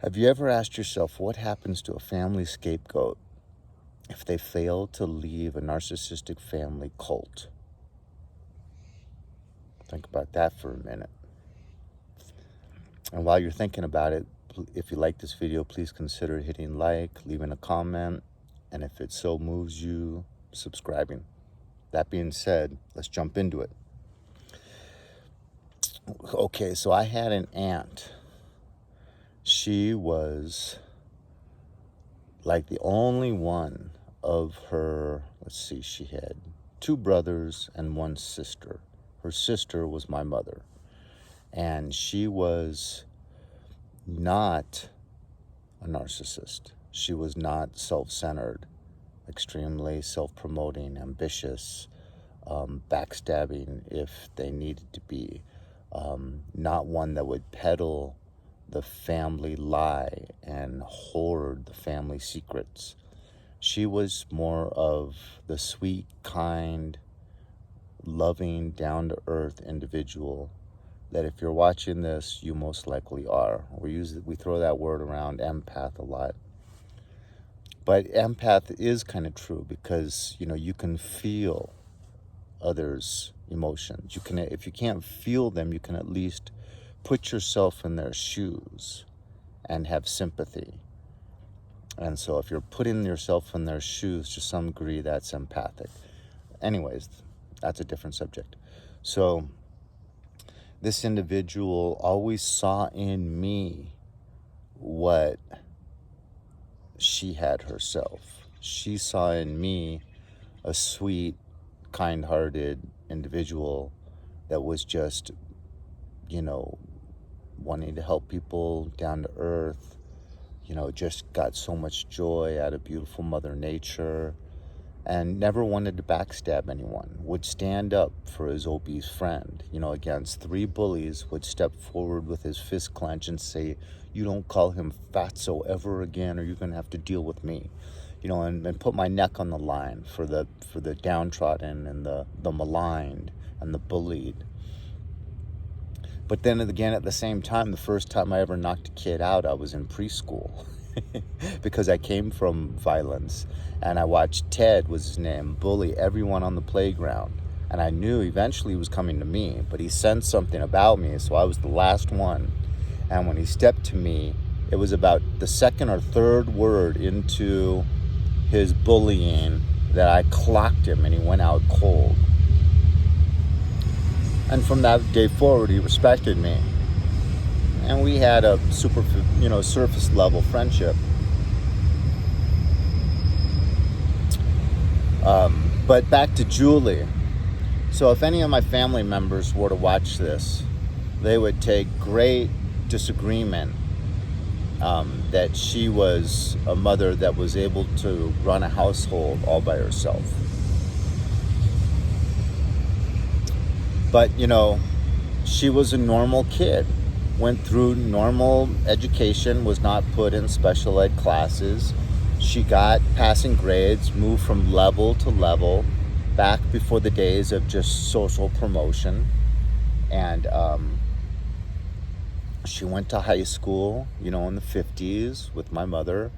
Have you ever asked yourself what happens to a family scapegoat if they fail to leave a narcissistic family cult? Think about that for a minute. And while you're thinking about it, if you like this video, please consider hitting like, leaving a comment, and if it so moves you, subscribing. That being said, let's jump into it. Okay, so I had an aunt. She was like the only one of her, she had 2 brothers and 1 sister. Her sister was my mother. And she was not a narcissist. She was not self-centered, extremely self-promoting, ambitious, backstabbing if they needed to be. Not one that would peddle the family lie and hoard the family secrets. She was more of the sweet, kind, loving, down-to-earth individual that if you're watching this, you most likely are. We throw that word around, empath, a lot. But empath is kind of true because, you can feel others' emotions. If you can't feel them, you can at least put yourself in their shoes and have sympathy. And so if you're putting yourself in their shoes to some degree, that's empathic. Anyways, that's a different subject. So this individual always saw in me what she had herself. She saw in me a sweet, kind-hearted individual that was just, wanting to help people, down to earth, just got so much joy out of beautiful Mother Nature, and never wanted to backstab anyone, would stand up for his obese friend, against 3 bullies, would step forward with his fist clenched and say, "You don't call him fatso ever again, or you're going to have to deal with me." And put my neck on the line for the downtrodden and the maligned and the bullied. But then again, at the same time, the first time I ever knocked a kid out, I was in preschool because I came from violence, and I watched Ted, was his name, bully everyone on the playground. And I knew eventually he was coming to me, but he sensed something about me, so I was the last one. And when he stepped to me, it was about the 2nd or 3rd word into his bullying that I clocked him, and he went out cold. And from that day forward, he respected me. And we had a super, surface level friendship. But back to Julie. So if any of my family members were to watch this, they would take great disagreement that she was a mother that was able to run a household all by herself. But, she was a normal kid, went through normal education, was not put in special ed classes. She got passing grades, moved from level to level, back before the days of just social promotion. And she went to high school, in the 50s with my mother,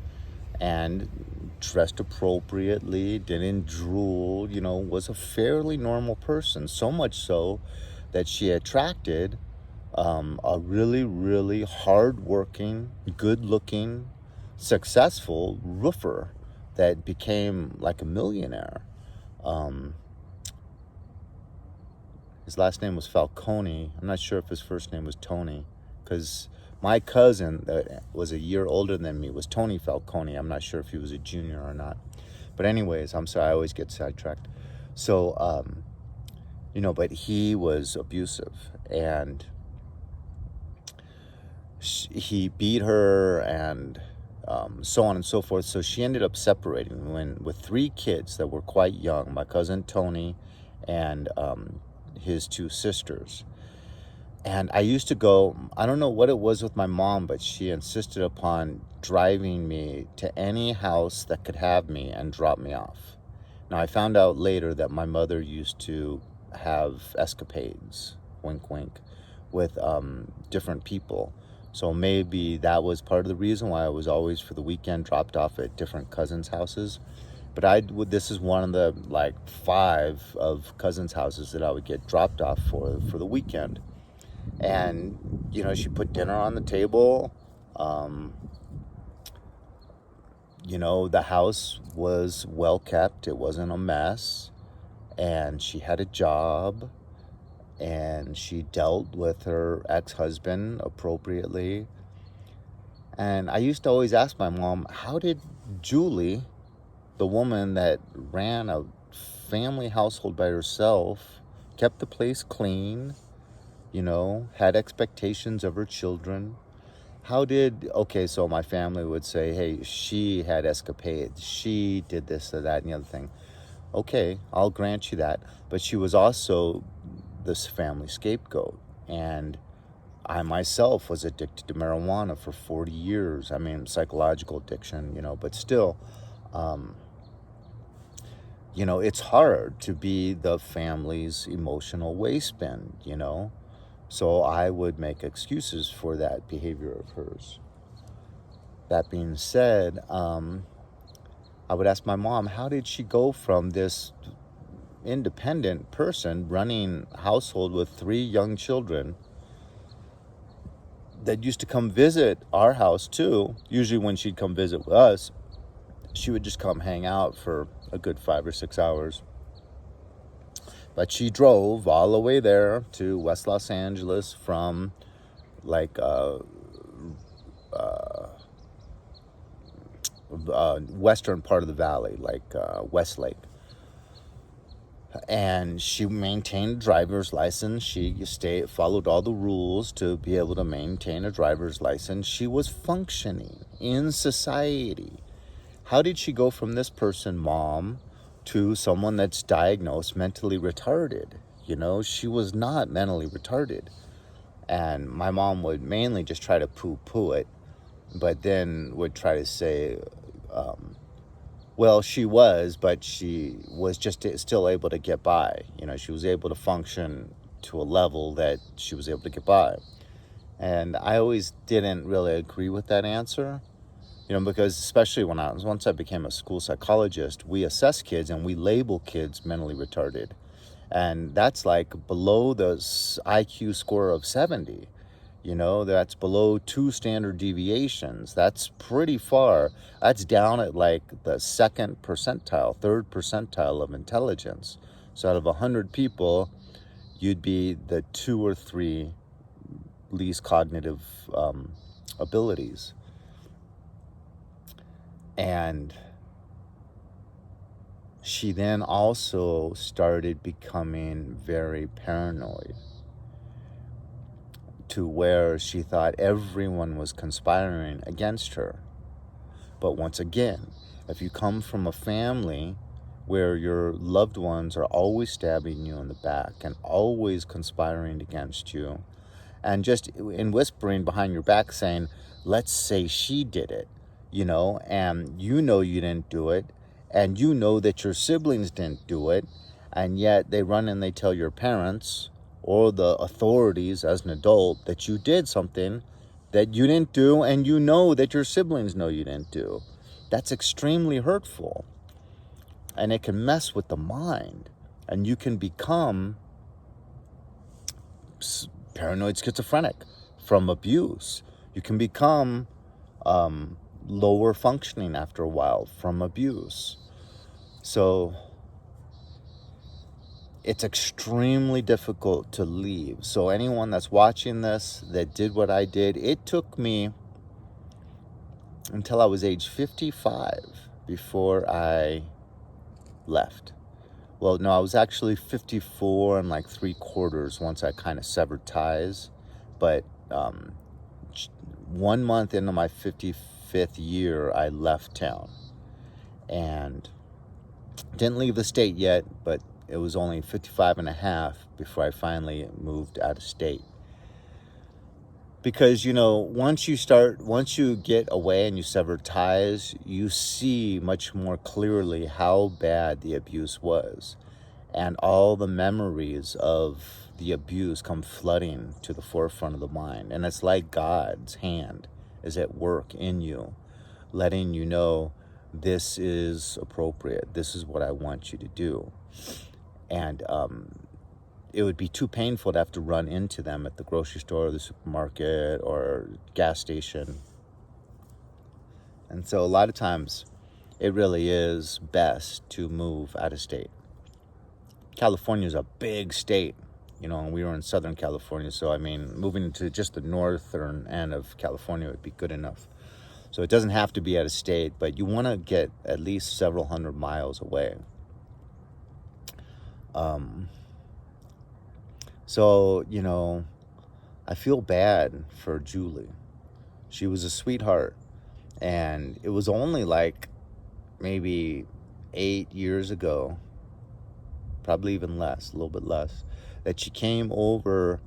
and dressed appropriately, didn't drool, was a fairly normal person. So much so that she attracted a really, really hardworking, good-looking, successful roofer that became like a millionaire. His last name was Falcone. I'm not sure if his first name was Tony, because my cousin that was a year older than me was Tony Falcone. I'm not sure if he was a junior or not. But anyways, I'm sorry, I always get sidetracked. So, but he was abusive, and he beat her, and so on and so forth. So she ended up separating with 3 kids that were quite young, my cousin Tony and his 2 sisters. And I used to go, I don't know what it was with my mom, but she insisted upon driving me to any house that could have me and drop me off. Now, I found out later that my mother used to have escapades, wink, wink, with different people. So maybe that was part of the reason why I was always for the weekend dropped off at different cousins' houses. But this is one of the like 5 of cousins' houses that I would get dropped off for the weekend. And, she put dinner on the table. The house was well kept. It wasn't a mess. And she had a job. And she dealt with her ex-husband appropriately. And I used to always ask my mom, how did Julie, the woman that ran a family household by herself, kept the place clean, had expectations of her children. So my family would say, hey, she had escapades. She did this or that and the other thing. Okay, I'll grant you that. But she was also this family scapegoat. And I myself was addicted to marijuana for 40 years. I mean, psychological addiction, but still, it's hard to be the family's emotional waste bin, So I would make excuses for that behavior of hers. That being said, I would ask my mom, how did she go from this independent person running a household with 3 young children that used to come visit our house too? Usually when she'd come visit with us, she would just come hang out for a good 5 or 6 hours. But she drove all the way there to West Los Angeles from like western part of the valley, like Westlake. And she maintained a driver's license. She followed all the rules to be able to maintain a driver's license. She was functioning in society. How did she go from this person, mom, to someone that's diagnosed mentally retarded? She was not mentally retarded. And my mom would mainly just try to poo-poo it, but then would try to say, well, she was, but she was just still able to get by. She was able to function to a level that she was able to get by. And I always didn't really agree with that answer. Because especially once I became a school psychologist, we assess kids and we label kids mentally retarded. And that's like below the IQ score of 70. That's below 2 standard deviations. That's pretty far. That's down at like the 2nd percentile, 3rd percentile of intelligence. So out of 100 people, you'd be the 2 or 3 least cognitive abilities. And she then also started becoming very paranoid, to where she thought everyone was conspiring against her. But once again, if you come from a family where your loved ones are always stabbing you in the back and always conspiring against you, and just in whispering behind your back saying, let's say she did it, and you didn't do it, and that your siblings didn't do it, and yet they run and they tell your parents or the authorities as an adult that you did something that you didn't do, and that your siblings know you didn't do. That's extremely hurtful, and it can mess with the mind, and you can become paranoid schizophrenic from abuse. You can become lower functioning after a while from abuse. So it's extremely difficult to leave. So anyone that's watching this that did what I did, it took me until I was age 55 before I left. Well, no, I was actually 54 and like 3/4 once I kind of severed ties. But 1 month into my 55th year, I left town. And didn't leave the state yet, but it was only 55 and a half before I finally moved out of state. Because, once you get away and you sever ties, you see much more clearly how bad the abuse was. And all the memories of the abuse come flooding to the forefront of the mind. And it's like God's hand is at work in you, letting you know this is appropriate. This is what I want you to do. And it would be too painful to have to run into them at the grocery store or the supermarket or gas station. And so a lot of times it really is best to move out of state. California is a big state, you know, and we were in Southern California. So, I mean, moving to just the northern end of California would be good enough. So it doesn't have to be out of state, but you want to get at least several hundred miles away. So, you know, I feel bad for Julie. She was a sweetheart. And it was only like maybe 8 years ago, probably even less, a little bit less, that she came over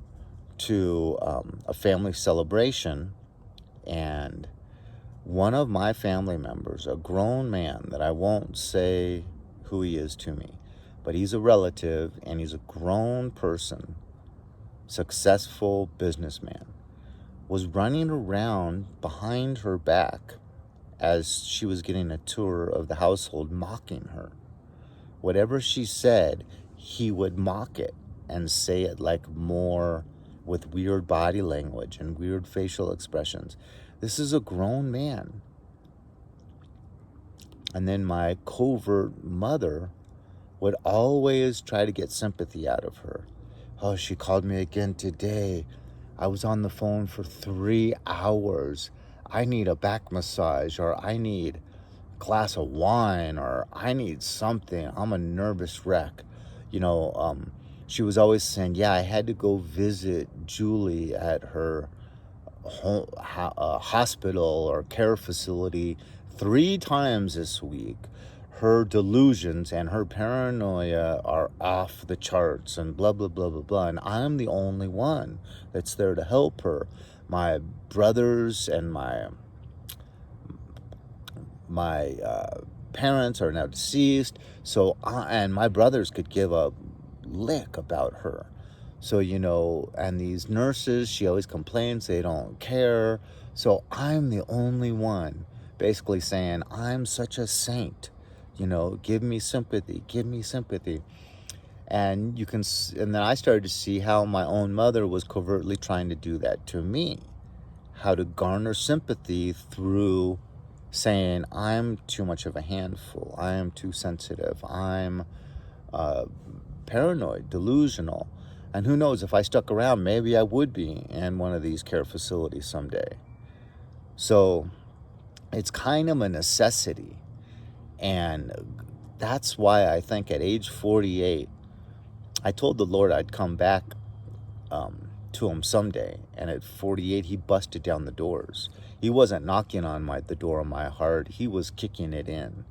to a family celebration. And one of my family members, a grown man that I won't say who he is to me, but he's a relative and he's a grown person, successful businessman, was running around behind her back as she was getting a tour of the household, mocking her. Whatever she said, he would mock it and say it like more with weird body language and weird facial expressions. This is a grown man. And then my covert mother would always try to get sympathy out of her. Oh, she called me again today. I was on the phone for 3 hours. I need a back massage, or I need a glass of wine, or I need something. I'm a nervous wreck. You know, she was always saying, yeah, I had to go visit Julie at her hospital or care facility 3 times this week. Her delusions and her paranoia are off the charts and blah, blah, blah, blah, blah. And I'm the only one that's there to help her. My brothers and my parents are now deceased. So, and my brothers could give a lick about her. So, you know, and these nurses, she always complains they don't care. So I'm the only one basically saying, I'm such a saint. You know, give me sympathy, give me sympathy. And you can, and then I started to see how my own mother was covertly trying to do that to me. How to garner sympathy through saying, I'm too much of a handful. I am too sensitive. I'm paranoid, delusional. And who knows, if I stuck around, maybe I would be in one of these care facilities someday. So it's kind of a necessity. And that's why I think at age 48, I told the Lord I'd come back to him someday. And at 48, he busted down the doors. He wasn't knocking on the door of my heart. He was kicking it in.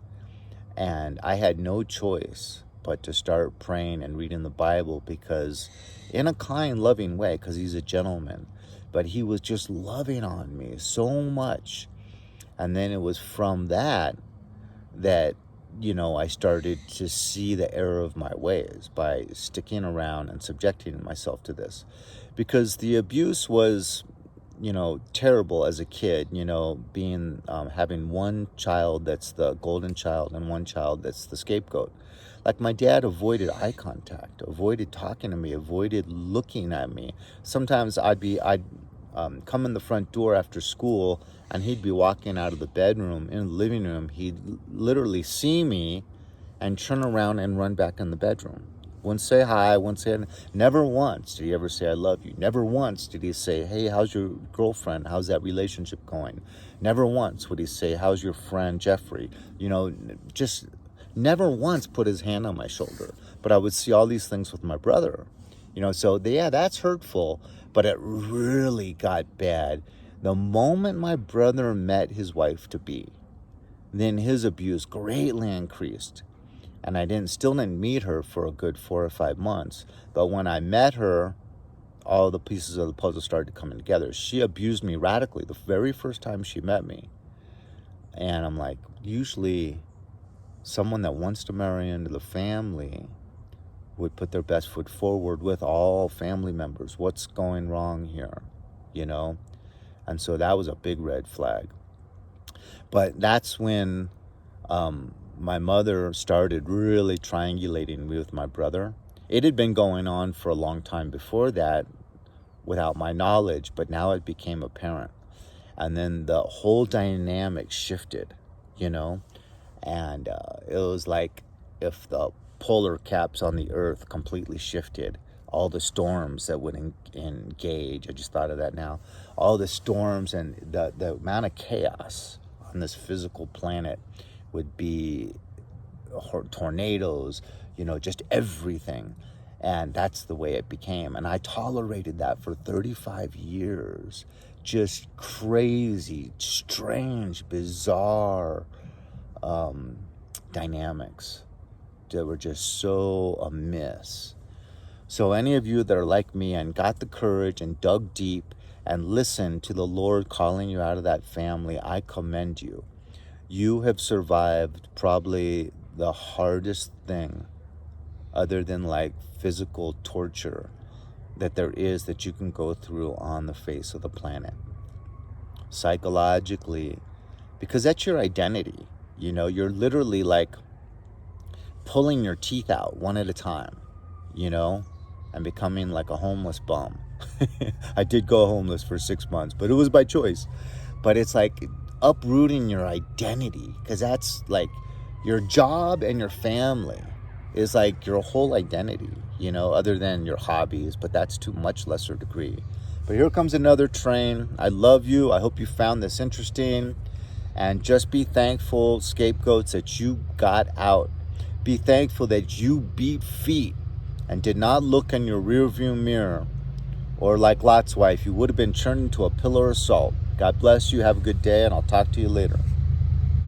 And I had no choice but to start praying and reading the Bible, because in a kind, loving way, because he's a gentleman. But he was just loving on me so much. And then it was from that, you know, I started to see the error of my ways by sticking around and subjecting myself to this. Because the abuse was, you know, terrible as a kid, you know, being, having one child that's the golden child and one child that's the scapegoat. Like my dad avoided eye contact, avoided talking to me, avoided looking at me. Sometimes I'd come in the front door after school, and he'd be walking out of the bedroom in the living room. He'd literally see me and turn around and run back in the bedroom. Wouldn't say hi, wouldn't say, never once did he ever say I love you. Never once did he say, hey, how's your girlfriend? How's that relationship going? Never once would he say, how's your friend Jeffrey? You know, just never once put his hand on my shoulder. But I would see all these things with my brother. You know, so yeah, that's hurtful, but it really got bad the moment my brother met his wife-to-be. Then his abuse greatly increased. And I still didn't meet her for a good 4 or 5 months. But when I met her, all the pieces of the puzzle started coming together. She abused me radically the very first time she met me. And I'm like, usually someone that wants to marry into the family would put their best foot forward with all family members. What's going wrong here, you know? And so that was a big red flag. But that's when my mother started really triangulating with my brother. It had been going on for a long time before that without my knowledge, but now it became apparent. And then the whole dynamic shifted, you know? And it was like if the polar caps on the earth completely shifted. All the storms that would engage, I just thought of that now. All the storms and the amount of chaos on this physical planet would be tornadoes, you know, just everything. And that's the way it became. And I tolerated that for 35 years. Just crazy, strange, bizarre dynamics that were just so amiss. So any of you that are like me and got the courage and dug deep and listened to the Lord calling you out of that family, I commend you. You have survived probably the hardest thing, other than like physical torture, that there is that you can go through on the face of the planet. Psychologically, because that's your identity. You know, you're literally like pulling your teeth out one at a time, you know, and becoming like a homeless bum. I did go homeless for 6 months, but it was by choice. But it's like uprooting your identity, because that's like your job and your family is like your whole identity, you know, other than your hobbies, but that's to much lesser degree. But here comes another train. I love you. I hope you found this interesting. And just be thankful, scapegoats, that you got out. Be thankful that you beat feet and did not look in your rearview mirror. Or like Lot's wife, you would have been turned into a pillar of salt. God bless you. Have a good day, and I'll talk to you later.